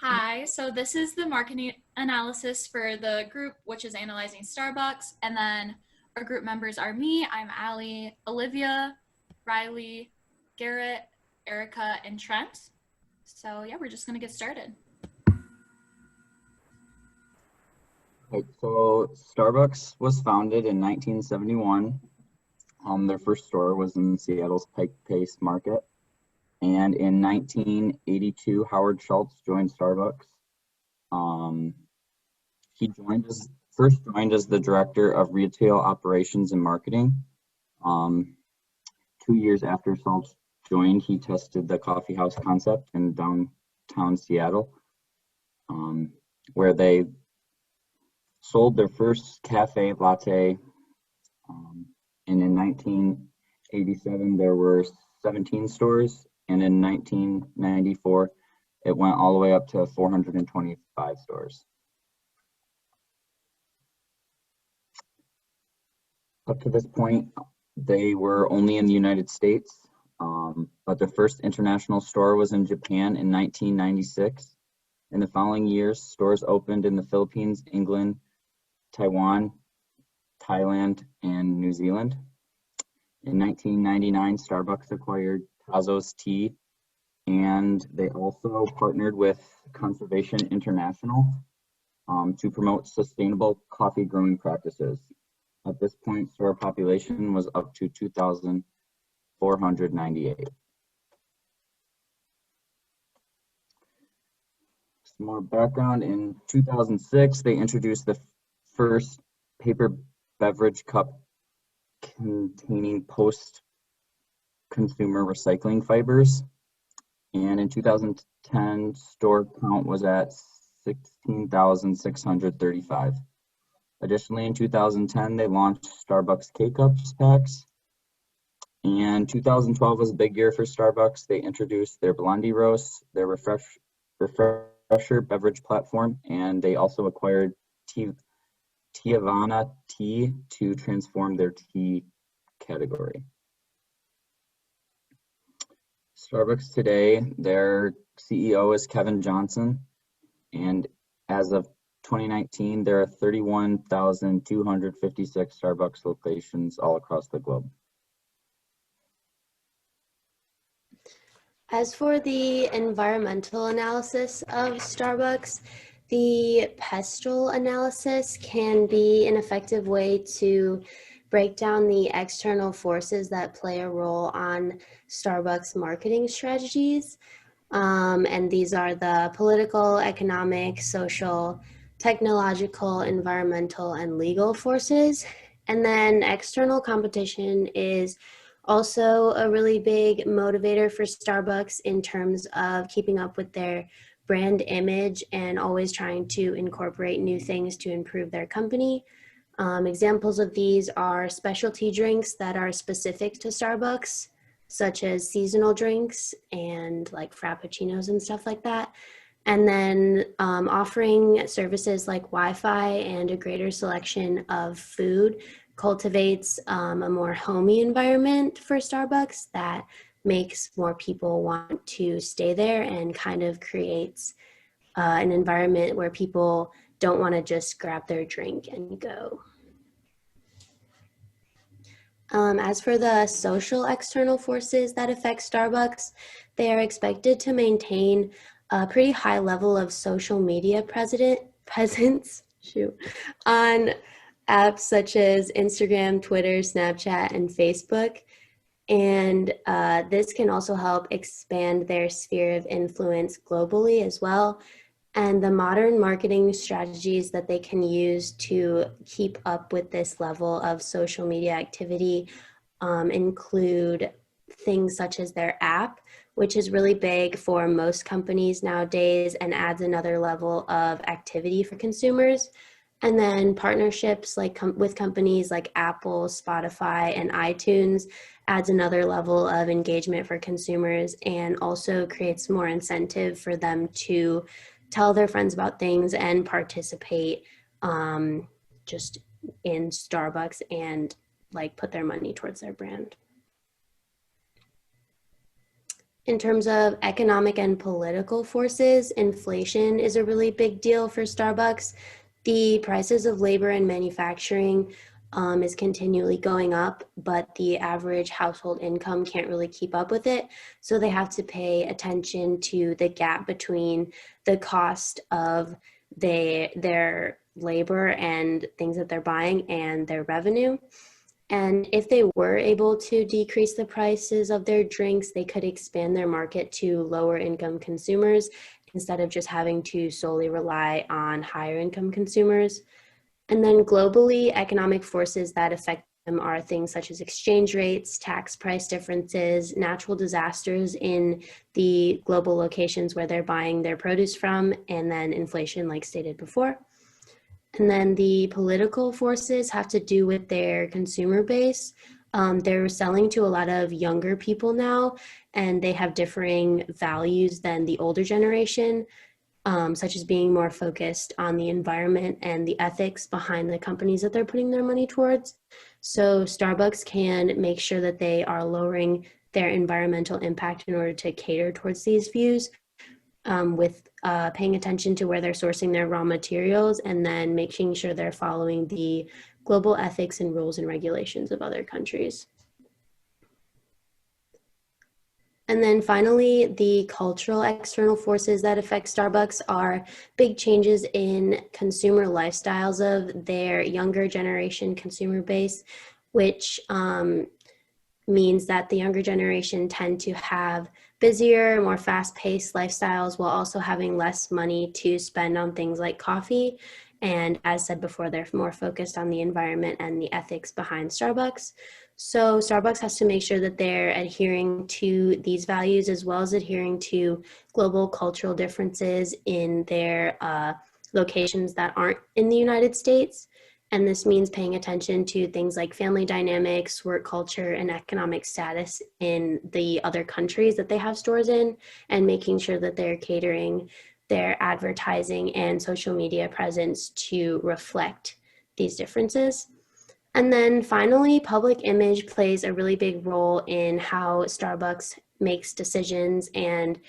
Hi, so this is the marketing analysis for the group, which is analyzing Starbucks. And then our group members are me, I'm Allie, Olivia, Riley, Garrett, Erica, and Trent. So yeah, we're just gonna get started. Right, so Starbucks was founded in 1971. Their first store was in Seattle's Pike Place Market. And in 1982, Howard Schultz joined Starbucks. Um, he first joined as the director of retail operations and marketing. Um, 2 years after Schultz joined, he tested the coffee house concept in downtown Seattle, where they sold their first cafe latte. And in 1987, there were 17 stores. And in 1994, it went all the way up to 425 stores. Up to this point, they were only in the United States, but their first international store was in Japan in 1996. In the following years, stores opened in the Philippines, England, Taiwan, Thailand, and New Zealand. In 1999, Starbucks acquired Tazos Tea, and they also partnered with Conservation International to promote sustainable coffee growing practices. At this point, store population was up to 2,498. Some more background. In 2006, they introduced the first paper beverage cup containing post-consumer recycling fibers. And in 2010, store count was at 16,635. Additionally, in 2010, they launched Starbucks K-Cups packs. And 2012 was a big year for Starbucks. They introduced their Blondie Roast, their refresher beverage platform, and they also acquired Teavana Tea to transform their tea category. Starbucks today, their CEO is Kevin Johnson, and as of 2019, there are 31,256 Starbucks locations all across the globe. As for the environmental analysis of Starbucks, the pestle analysis can be an effective way to break down the external forces that play a role on Starbucks marketing strategies. And these are the political, economic, social, technological, environmental, and legal forces. And then external competition is also a really big motivator for Starbucks in terms of keeping up with their brand image and always trying to incorporate new things to improve their company. Examples of these are specialty drinks that are specific to Starbucks, such as seasonal drinks and like frappuccinos and stuff like that. And then offering services like Wi-Fi and a greater selection of food cultivates a more homey environment for Starbucks that makes more people want to stay there and kind of creates an environment where people don't want to just grab their drink and go. As for the social external forces that affect Starbucks, they are expected to maintain a pretty high level of social media presence on apps such as Instagram, Twitter, Snapchat, and Facebook. And this can also help expand their sphere of influence globally as well. And the modern marketing strategies that they can use to keep up with this level of social media activity include things such as their app, which is really big for most companies nowadays and adds another level of activity for consumers. And then partnerships like with companies like Apple, Spotify, and iTunes adds another level of engagement for consumers and also creates more incentive for them to tell their friends about things and participate just in Starbucks and like put their money towards their brand. In terms of economic and political forces, inflation is a really big deal for Starbucks. The prices of labor and manufacturing is continually going up, but the average household income can't really keep up with it. So they have to pay attention to the gap between the cost of their labor and things that they're buying and their revenue. And if they were able to decrease the prices of their drinks, they could expand their market to lower income consumers instead of just having to solely rely on higher income consumers. And then globally, economic forces that affect them are things such as exchange rates, tax price differences, natural disasters in the global locations where they're buying their produce from, and then inflation, like stated before. And then the political forces have to do with their consumer base. They're selling to a lot of younger people now, and they have differing values than the older generation, such as being more focused on the environment and the ethics behind the companies that they're putting their money towards. So Starbucks can make sure that they are lowering their environmental impact in order to cater towards these views, with paying attention to where they're sourcing their raw materials, and then making sure they're following the global ethics and rules and regulations of other countries. And then finally, the cultural external forces that affect Starbucks are big changes in consumer lifestyles of their younger generation consumer base, which means that the younger generation tend to have busier, more fast-paced lifestyles while also having less money to spend on things like coffee. And as said before, they're more focused on the environment and the ethics behind Starbucks. So Starbucks has to make sure that they're adhering to these values as well as adhering to global cultural differences in their locations that aren't in the United States. And this means paying attention to things like family dynamics, work culture, and economic status in the other countries that they have stores in, and making sure that they're catering their advertising and social media presence to reflect these differences. And then finally, public image plays a really big role in how Starbucks makes decisions and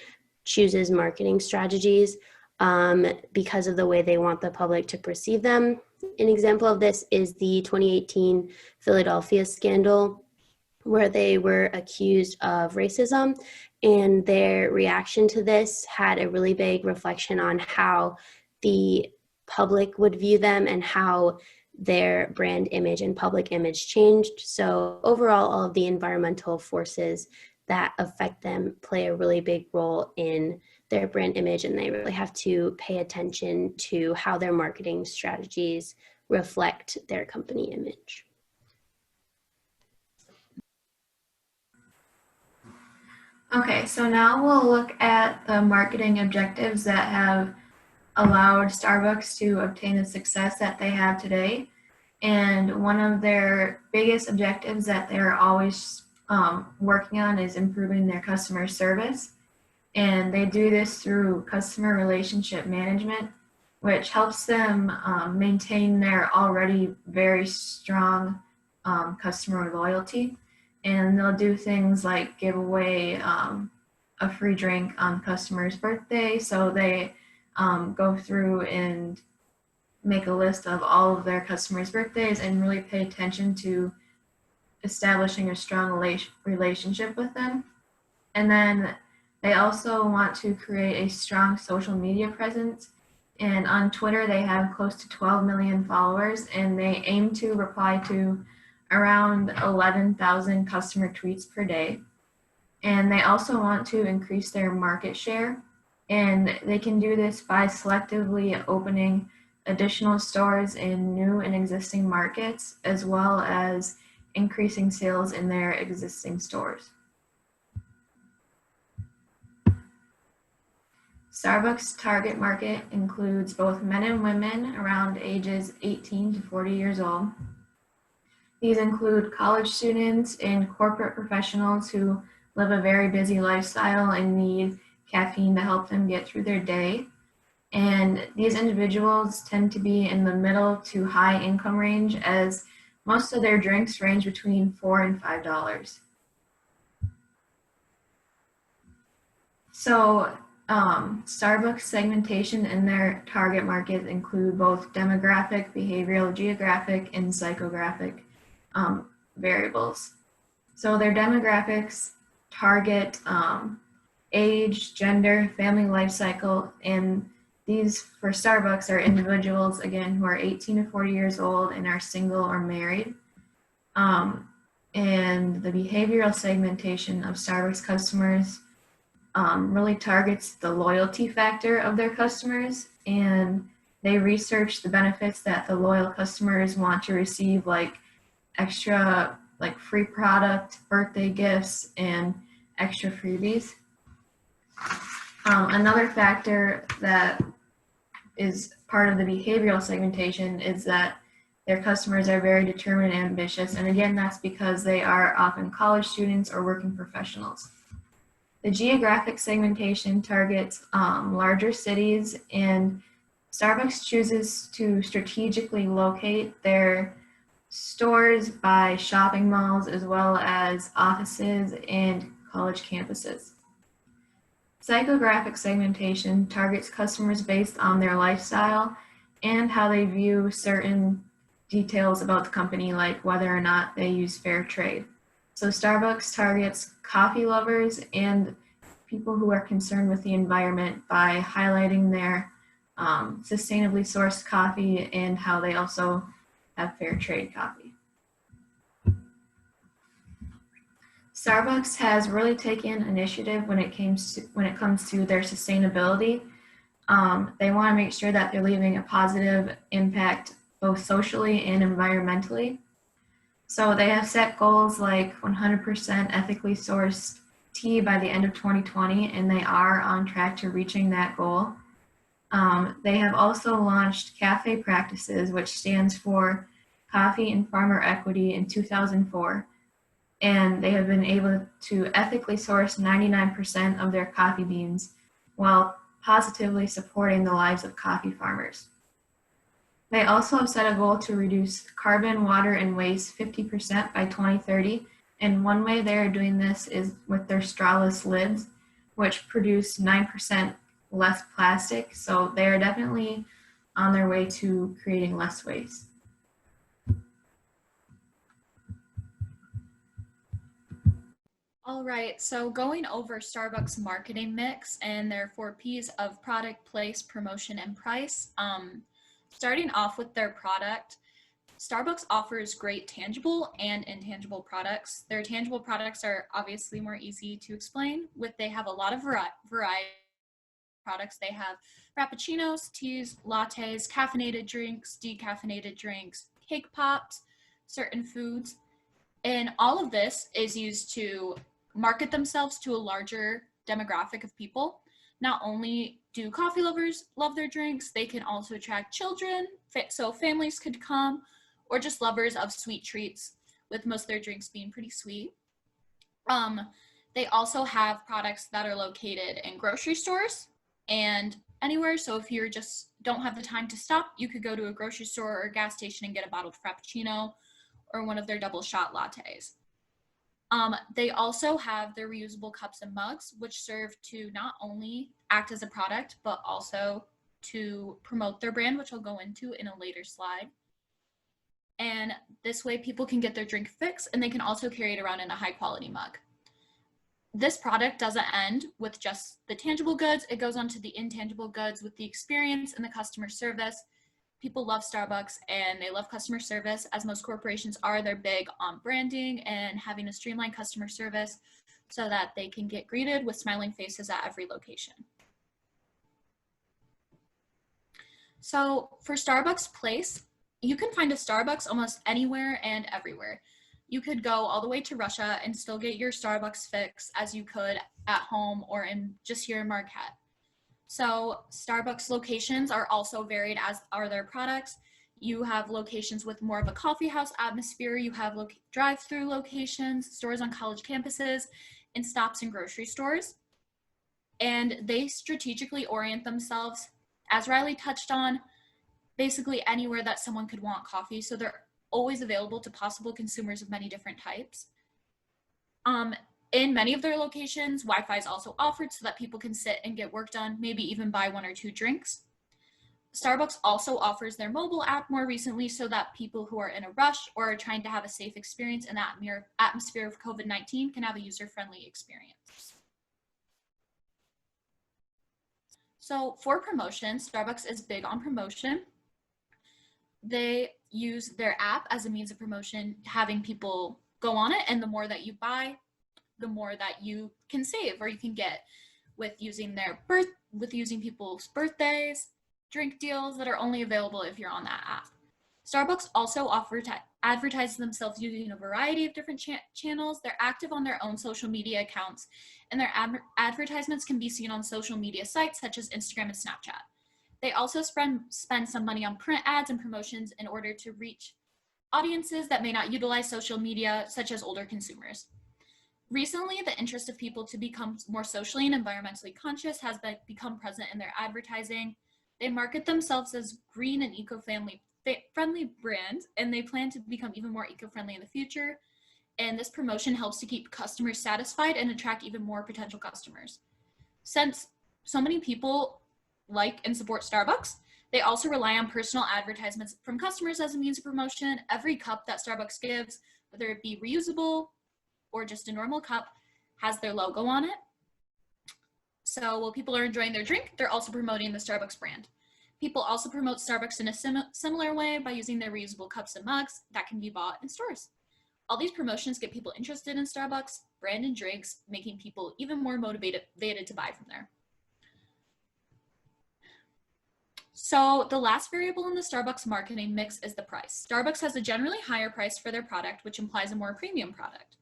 chooses marketing strategies, because of the way they want the public to perceive them. An example of this is the 2018 Philadelphia scandal, where they were accused of racism, and their reaction to this had a really big reflection on how the public would view them and how their brand image and public image changed. So overall, all of the environmental forces that affect them play a really big role in their brand image, and they really have to pay attention to how their marketing strategies reflect their company image. Okay, so now we'll look at the marketing objectives that have allowed Starbucks to obtain the success that they have today. And one of their biggest objectives that they're always working on is improving their customer service. And they do this through customer relationship management, which helps them maintain their already very strong customer loyalty. And they'll do things like give away a free drink on customer's birthday. So they go through and make a list of all of their customers' birthdays and really pay attention to establishing a strong relationship with them. And then they also want to create a strong social media presence. And on Twitter, they have close to 12 million followers, and they aim to reply to around 11,000 customer tweets per day. And they also want to increase their market share. And they can do this by selectively opening additional stores in new and existing markets, as well as increasing sales in their existing stores. Starbucks' target market includes both men and women around ages 18 to 40 years old. These include college students and corporate professionals who live a very busy lifestyle and need caffeine to help them get through their day. And these individuals tend to be in the middle to high income range, as most of their drinks range between $4 and $5. So Starbucks segmentation in their target market include both demographic, behavioral, geographic, and psychographic variables. So their demographics target age, gender, family life cycle, and these for Starbucks are individuals, again, who are 18 to 40 years old and are single or married. And the behavioral segmentation of Starbucks customers really targets the loyalty factor of their customers, and they research the benefits that the loyal customers want to receive, like extra like free product, birthday gifts, and extra freebies. Another factor that is part of the behavioral segmentation is that their customers are very determined and ambitious, and again, that's because they are often college students or working professionals. The geographic segmentation targets larger cities, and Starbucks chooses to strategically locate their stores by shopping malls as well as offices and college campuses. Psychographic segmentation targets customers based on their lifestyle and how they view certain details about the company, like whether or not they use fair trade. So Starbucks targets coffee lovers and people who are concerned with the environment by highlighting their sustainably sourced coffee and how they also have fair trade coffee. Starbucks has really taken initiative when it comes to their sustainability. They want to make sure that they're leaving a positive impact both socially and environmentally. So they have set goals like 100% ethically sourced tea by the end of 2020, and they are on track to reaching that goal. They have also launched Cafe Practices, which stands for Coffee and Farmer Equity, in 2004. And they have been able to ethically source 99% of their coffee beans while positively supporting the lives of coffee farmers. They also have set a goal to reduce carbon, water, and waste 50% by 2030. And one way they are doing this is with their strawless lids, which produce 9% less plastic. So they are definitely on their way to creating less waste. All right, so going over Starbucks marketing mix and their 4Ps of product, place, promotion, and price. Starting off with their product, Starbucks offers great tangible and intangible products. Their tangible products are obviously more easy to explain. They have a lot of variety products. They have frappuccinos, teas, lattes, caffeinated drinks, decaffeinated drinks, cake pops, certain foods. And all of this is used to market themselves to a larger demographic of people. Not only do coffee lovers love their drinks, they can also attract children, so families could come, or just lovers of sweet treats, with most of their drinks being pretty sweet. They also have products that are located in grocery stores and anywhere. So if you just don't have the time to stop, you could go to a grocery store or a gas station and get a bottled frappuccino or one of their double shot lattes. They also have their reusable cups and mugs, which serve to not only act as a product, but also to promote their brand, which I'll go into in a later slide. And this way people can get their drink fix, and they can also carry it around in a high quality mug. This product doesn't end with just the tangible goods. It goes on to the intangible goods with the experience and the customer service. People love Starbucks and they love customer service, as most corporations are. They're big on branding and having a streamlined customer service so that they can get greeted with smiling faces at every location. So for Starbucks Place, you can find a Starbucks almost anywhere and everywhere. You could go all the way to Russia and still get your Starbucks fix as you could at home or in just here in Marquette. So Starbucks locations are also varied, as are their products. You have locations with more of a coffee house atmosphere. You have drive-through locations, stores on college campuses, and stops in grocery stores. And they strategically orient themselves, as Riley touched on, basically anywhere that someone could want coffee. So they're always available to possible consumers of many different types. In many of their locations, Wi-Fi is also offered so that people can sit and get work done, maybe even buy 1 or 2 drinks. Starbucks also offers their mobile app more recently so that people who are in a rush or are trying to have a safe experience in that atmosphere of COVID-19 can have a user-friendly experience. So for promotion, Starbucks is big on promotion. They use their app as a means of promotion, having people go on it, and the more that you buy, the more that you can save or you can get with using people's birthdays, drink deals that are only available if you're on that app. Starbucks also advertises themselves using a variety of different channels. They're active on their own social media accounts, and their advertisements can be seen on social media sites such as Instagram and Snapchat. They also spend some money on print ads and promotions in order to reach audiences that may not utilize social media, such as older consumers. Recently, the interest of people to become more socially and environmentally conscious has become present in their advertising. They market themselves as green and eco-friendly brand, and they plan to become even more eco-friendly in the future. And this promotion helps to keep customers satisfied and attract even more potential customers. Since so many people like and support Starbucks, they also rely on personal advertisements from customers as a means of promotion. Every cup that Starbucks gives, whether it be reusable or just a normal cup, has their logo on it. So while people are enjoying their drink, they're also promoting the Starbucks brand. People also promote Starbucks in a similar way by using their reusable cups and mugs that can be bought in stores. All these promotions get people interested in Starbucks brand and drinks, making people even more motivated to buy from there. So the last variable in the Starbucks marketing mix is the price. Starbucks has a generally higher price for their product, which implies a more premium product.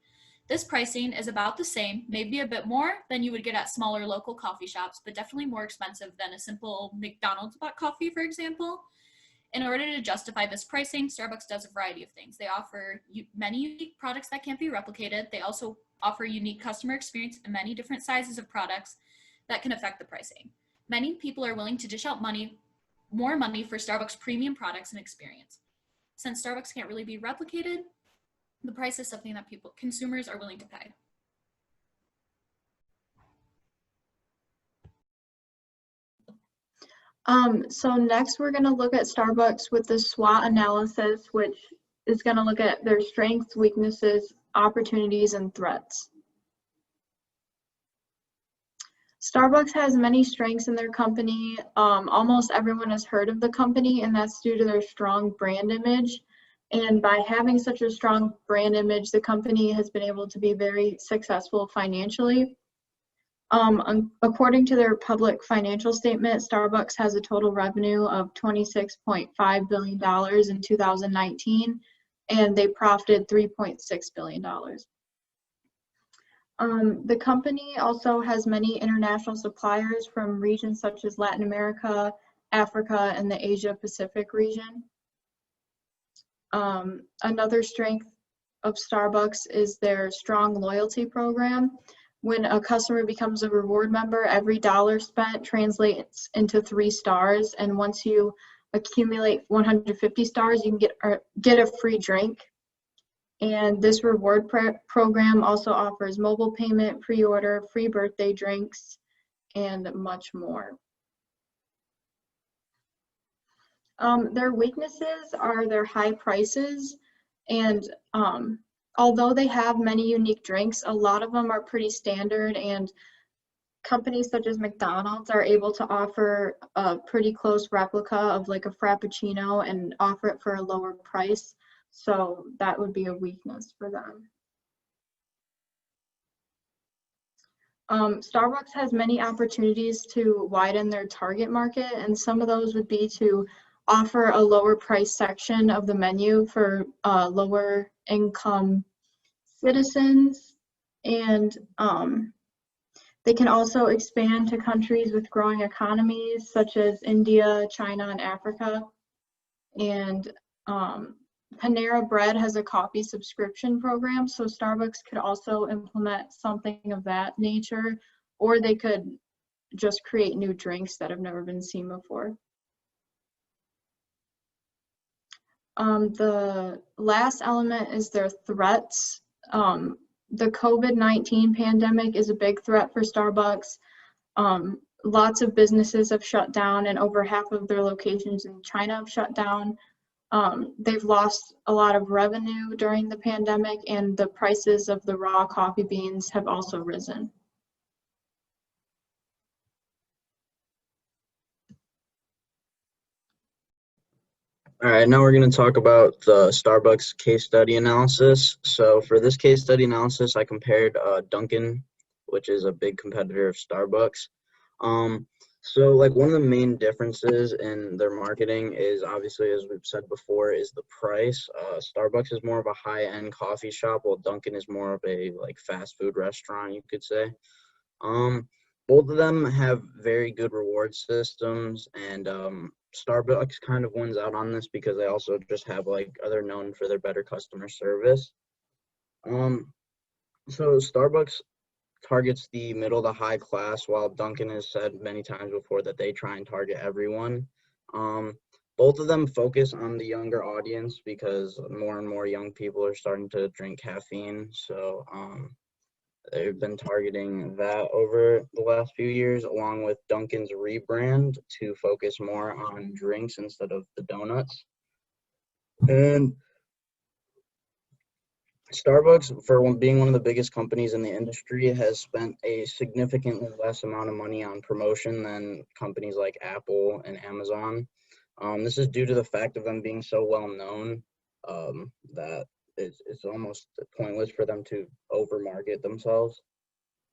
This pricing is about the same, maybe a bit more than you would get at smaller local coffee shops, but definitely more expensive than a simple McDonald's bought coffee, for example. In order to justify this pricing, Starbucks does a variety of things. They offer many unique products that can't be replicated. They also offer unique customer experience and many different sizes of products that can affect the pricing. Many people are willing to dish out more money for Starbucks premium products and experience. Since Starbucks can't really be replicated, the price is something that consumers are willing to pay. So next we're going to look at Starbucks with the SWOT analysis, which is going to look at their strengths, weaknesses, opportunities, and threats. Starbucks has many strengths in their company. Almost everyone has heard of the company, and that's due to their strong brand image. And by having such a strong brand image, the company has been able to be very successful financially. According to their public financial statement, Starbucks has a total revenue of $26.5 billion in 2019, and they profited $3.6 billion. The company also has many international suppliers from regions such as Latin America, Africa, and the Asia Pacific region. Another strength of Starbucks is their strong loyalty program. When a customer becomes a reward member, every dollar spent translates into 3 stars, and once you accumulate 150 stars, you can get a free drink. And this reward program also offers mobile payment, pre-order, free birthday drinks, and much more. Their weaknesses are their high prices, and although they have many unique drinks, a lot of them are pretty standard, and companies such as McDonald's are able to offer a pretty close replica of like a Frappuccino and offer it for a lower price. So that would be a weakness for them. Starbucks has many opportunities to widen their target market, and some of those would be to offer a lower price section of the menu for lower income citizens, and they can also expand to countries with growing economies such as India, China, and Africa. And Panera Bread has a coffee subscription program, so Starbucks could also implement something of that nature, or they could just create new drinks that have never been seen before. The last element is their threats. the COVID-19 pandemic is a big threat for Starbucks. Lots of businesses have shut down, and over half of their locations in China have shut down. They've lost a lot of revenue during the pandemic, and the prices of the raw coffee beans have also risen. All right, now we're going to talk about the Starbucks case study analysis. So for this case study analysis, I compared Dunkin', which is a big competitor of Starbucks. So like one of the main differences in their marketing is obviously, as we've said before, is the price. Starbucks is more of a high-end coffee shop, while Dunkin' is more of a like fast food restaurant, you could say. Both of them have very good reward systems, and Starbucks kind of wins out on this because they also just have like they're known for their better customer service. So Starbucks targets the middle to high class, while Dunkin' has said many times before that they try and target everyone. Both of them focus on the younger audience because more and more young people are starting to drink caffeine. So they've been targeting that over the last few years, along with Dunkin's rebrand to focus more on drinks instead of the donuts. And Starbucks, for being one of the biggest companies in the industry, has spent a significantly less amount of money on promotion than companies like Apple and Amazon. This is due to the fact of them being so well known that it's almost pointless for them to overmarket themselves.